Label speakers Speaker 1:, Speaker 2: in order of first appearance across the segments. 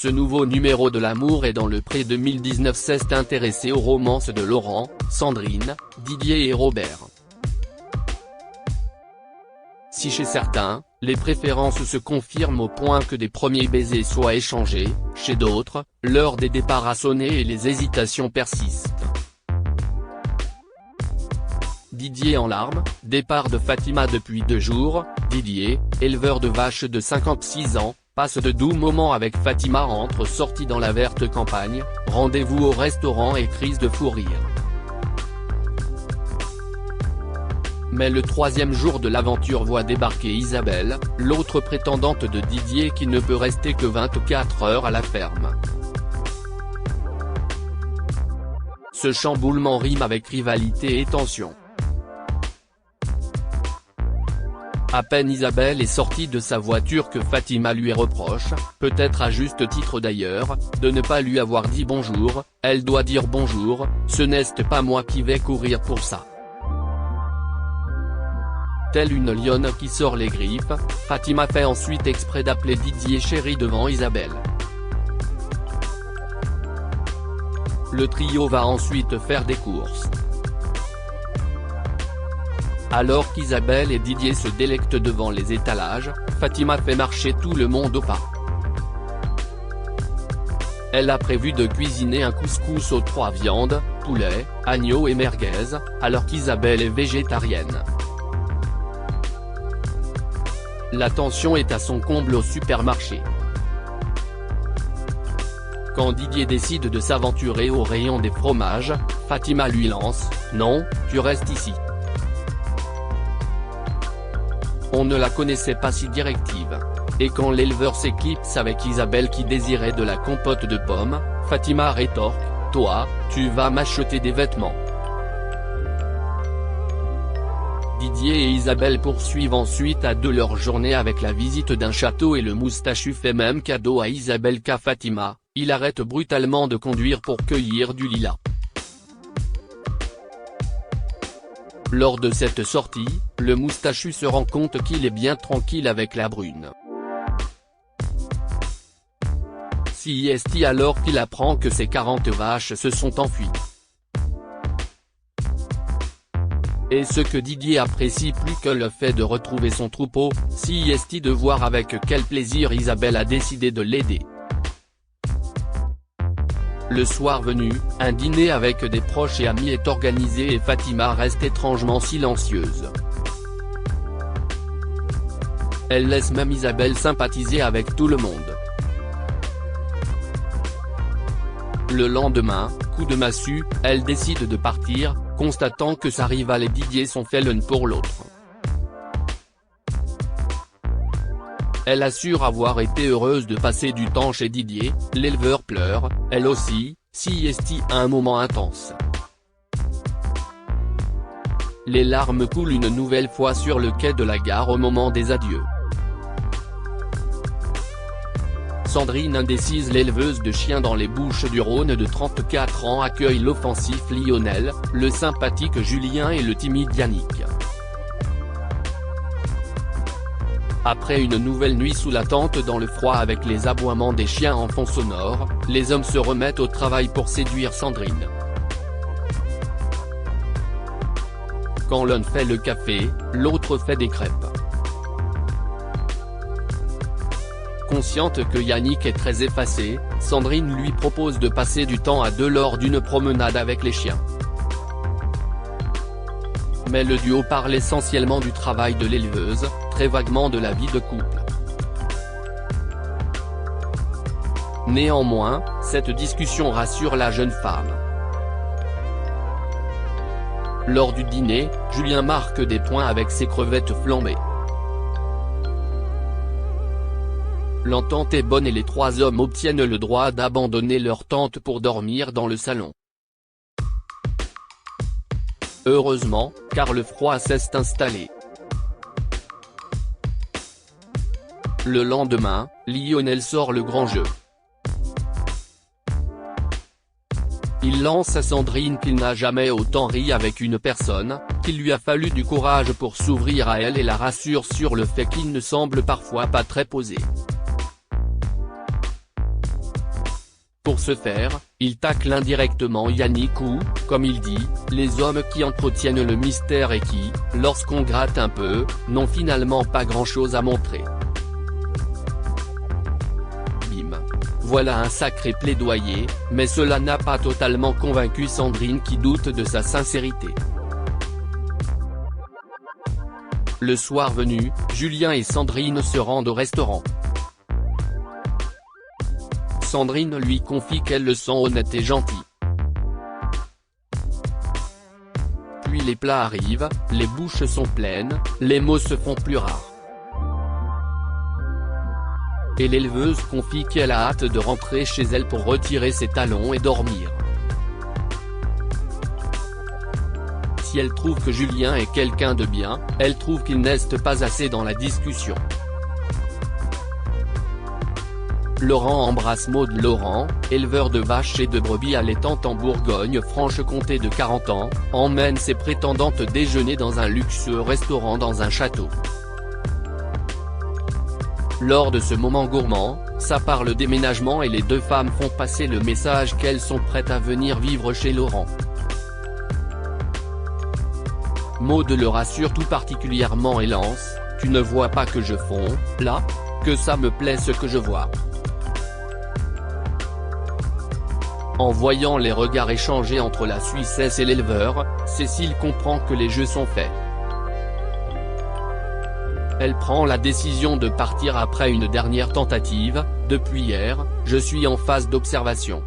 Speaker 1: Ce nouveau numéro de l'Amour est dans le pré 2019 s'est intéressé aux romances de Laurent, Sandrine, Didier et Robert. Si chez certains, les préférences se confirment au point que des premiers baisers soient échangés, chez d'autres, l'heure des départs a sonné et les hésitations persistent. Didier en larmes, départ de Fatima depuis 2 jours, Didier, éleveur de vaches de 56 ans, passe de doux moments avec Fatima entre sorties dans la verte campagne, rendez-vous au restaurant et crise de fou rire. Mais le 3e jour de l'aventure voit débarquer Isabelle, l'autre prétendante de Didier qui ne peut rester que 24 heures à la ferme. Ce chamboulement rime avec rivalité et tension. À peine Isabelle est sortie de sa voiture que Fatima lui reproche, peut-être à juste titre d'ailleurs, de ne pas lui avoir dit bonjour. Elle doit dire bonjour, ce n'est pas moi qui vais courir pour ça. Telle une lionne qui sort les griffes, Fatima fait ensuite exprès d'appeler Didier chéri devant Isabelle. Le trio va ensuite faire des courses. Alors qu'Isabelle et Didier se délectent devant les étalages, Fatima fait marcher tout le monde au pas. Elle a prévu de cuisiner un couscous aux 3 viandes, poulet, agneau et merguez, alors qu'Isabelle est végétarienne. La tension est à son comble au supermarché. Quand Didier décide de s'aventurer au rayon des fromages, Fatima lui lance « Non, tu restes ici ». On ne la connaissait pas si directive. Et quand l'éleveur s'éclipse avec Isabelle qui désirait de la compote de pommes, Fatima rétorque « Toi, tu vas m'acheter des vêtements ». Didier et Isabelle poursuivent ensuite à 2 leur journée avec la visite d'un château et le moustachu fait même cadeau à Isabelle qu'à Fatima, il arrête brutalement de conduire pour cueillir du lilas. Lors de cette sortie, le moustachu se rend compte qu'il est bien tranquille avec la brune. C'est alors qu'il apprend que ses 40 vaches se sont enfuies. Et ce que Didier apprécie plus que le fait de retrouver son troupeau, c'est de voir avec quel plaisir Isabelle a décidé de l'aider. Le soir venu, un dîner avec des proches et amis est organisé et Fatima reste étrangement silencieuse. Elle laisse même Isabelle sympathiser avec tout le monde. Le lendemain, coup de massue, elle décide de partir, constatant que sa rivale et Didier sont faits l'un pour l'autre. Elle assure avoir été heureuse de passer du temps chez Didier, l'éleveur pleure, elle aussi, c'est un moment intense. Les larmes coulent une nouvelle fois sur le quai de la gare au moment des adieux. Sandrine indécise l'éleveuse de chiens dans les Bouches-du-Rhône de 34 ans accueille l'offensif Lionel, le sympathique Julien et le timide Yannick. Après une nouvelle nuit sous la tente dans le froid avec les aboiements des chiens en fond sonore, les hommes se remettent au travail pour séduire Sandrine. Quand l'un fait le café, l'autre fait des crêpes. Consciente que Yannick est très effacé, Sandrine lui propose de passer du temps à 2 lors d'une promenade avec les chiens. Mais le duo parle essentiellement du travail de l'éleveuse, très vaguement de la vie de couple. Néanmoins, cette discussion rassure la jeune femme. Lors du dîner, Julien marque des points avec ses crevettes flambées. L'entente est bonne et les 3 hommes obtiennent le droit d'abandonner leur tente pour dormir dans le salon. Heureusement, car le froid s'est installé. Le lendemain, Lionel sort le grand jeu. Il lance à Sandrine qu'il n'a jamais autant ri avec une personne, qu'il lui a fallu du courage pour s'ouvrir à elle et la rassure sur le fait qu'il ne semble parfois pas très posé. Pour ce faire, il tacle indirectement Yannick ou, comme il dit, les hommes qui entretiennent le mystère et qui, lorsqu'on gratte un peu, n'ont finalement pas grand-chose à montrer. Bim. Voilà un sacré plaidoyer, mais cela n'a pas totalement convaincu Sandrine qui doute de sa sincérité. Le soir venu, Julien et Sandrine se rendent au restaurant. Sandrine lui confie qu'elle le sent honnête et gentil. Puis les plats arrivent, les bouches sont pleines, les mots se font plus rares. Et l'éleveuse confie qu'elle a hâte de rentrer chez elle pour retirer ses talons et dormir. Si elle trouve que Julien est quelqu'un de bien, elle trouve qu'il n'est pas assez dans la discussion. Laurent embrasse Maud. Laurent, éleveur de vaches et de brebis allaitantes en Bourgogne-Franche-Comté de 40 ans, emmène ses prétendantes déjeuner dans un luxueux restaurant dans un château. Lors de ce moment gourmand, ça parle déménagement et les deux femmes font passer le message qu'elles sont prêtes à venir vivre chez Laurent. Maud le rassure tout particulièrement et lance : « Tu ne vois pas que je fonds, là ? Que ça me plaît ce que je vois ». En voyant les regards échangés entre la Suissesse et l'éleveur, Cécile comprend que les jeux sont faits. Elle prend la décision de partir après une dernière tentative. « Depuis hier, je suis en phase d'observation.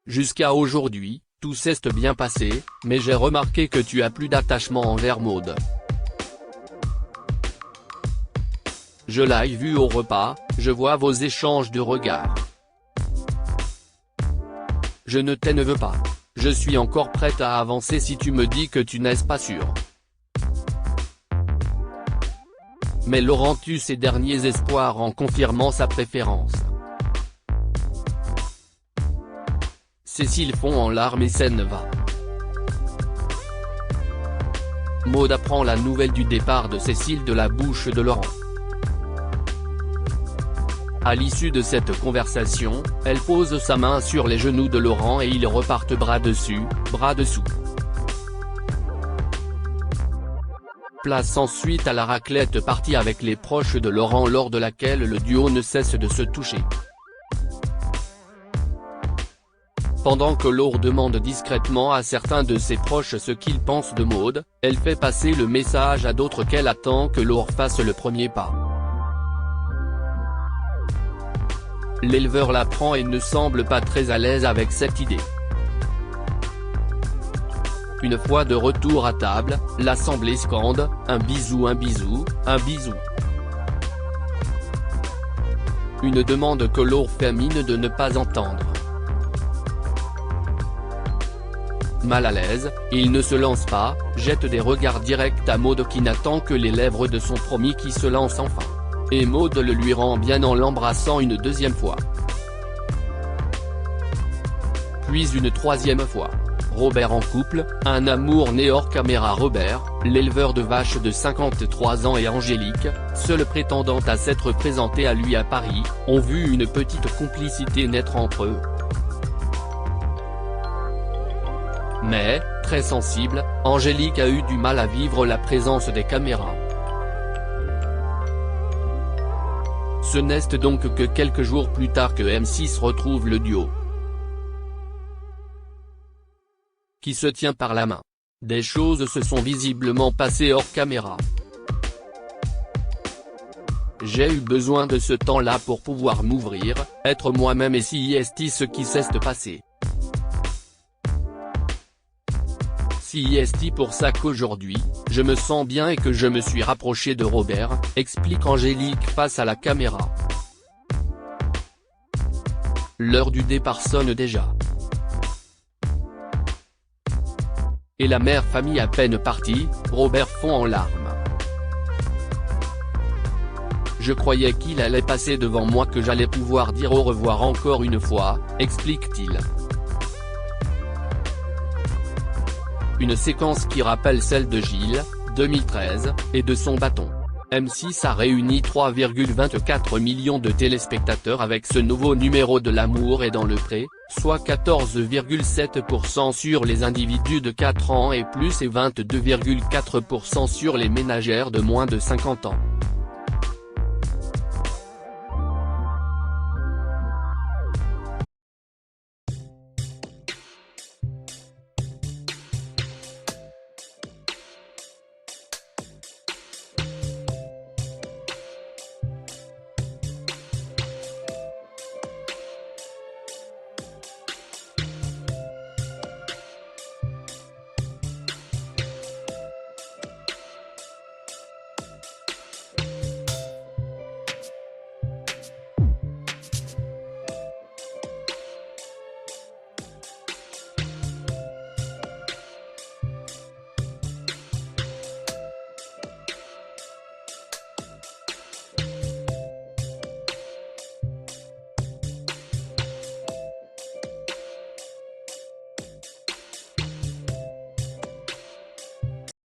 Speaker 1: Jusqu'à aujourd'hui, tout s'est bien passé, mais j'ai remarqué que tu as plus d'attachement envers Maud. Je l'ai vue au repas, je vois vos échanges de regards. Je ne t'en veux pas. Je suis encore prête à avancer si tu me dis que tu n'es pas sûr. Mais Laurent tue ses derniers espoirs en confirmant sa préférence. Cécile fond en larmes et s'en va. Maud apprend la nouvelle du départ de Cécile de la bouche de Laurent. À l'issue de cette conversation, elle pose sa main sur les genoux de Laurent et ils repartent bras dessus, bras dessous. Place ensuite à la raclette partie avec les proches de Laurent lors de laquelle le duo ne cesse de se toucher. Pendant que Laure demande discrètement à certains de ses proches ce qu'ils pensent de Maud, elle fait passer le message à d'autres qu'elle attend que Laure fasse le premier pas. L'éleveur l'apprend et ne semble pas très à l'aise avec cette idée. Une fois de retour à table, l'assemblée scande « Un bisou, un bisou, un bisou ». Une demande que Laure fait mine de ne pas entendre. Mal à l'aise, il ne se lance pas, jette des regards directs à Maud qui n'attend que les lèvres de son promis qui se lance enfin. Et Maud le lui rend bien en l'embrassant une deuxième fois. Puis une troisième fois. Robert en couple, un amour né hors caméra. Robert, l'éleveur de vaches de 53 ans et Angélique, seule prétendante à s'être présentée à lui à Paris, ont vu une petite complicité naître entre eux. Mais, très sensible, Angélique a eu du mal à vivre la présence des caméras. Ce n'est donc que quelques jours plus tard que M6 retrouve le duo, qui se tient par la main. Des choses se sont visiblement passées hors caméra. J'ai eu besoin de ce temps-là pour pouvoir m'ouvrir, être moi-même et si est ce qui s'est passé. Si est pour ça qu'aujourd'hui, je me sens bien et que je me suis rapproché de Robert, explique Angélique face à la caméra. L'heure du départ sonne déjà. Et la mère famille à peine partie, Robert fond en larmes. Je croyais qu'il allait passer devant moi, que j'allais pouvoir dire au revoir encore une fois, explique-t-il. Une séquence qui rappelle celle de Gilles, 2013, et de son bâton. M6 a réuni 3,24 millions de téléspectateurs avec ce nouveau numéro de L'amour est dans le pré, soit 14,7% sur les individus de 4 ans et plus et 22,4% sur les ménagères de moins de 50 ans.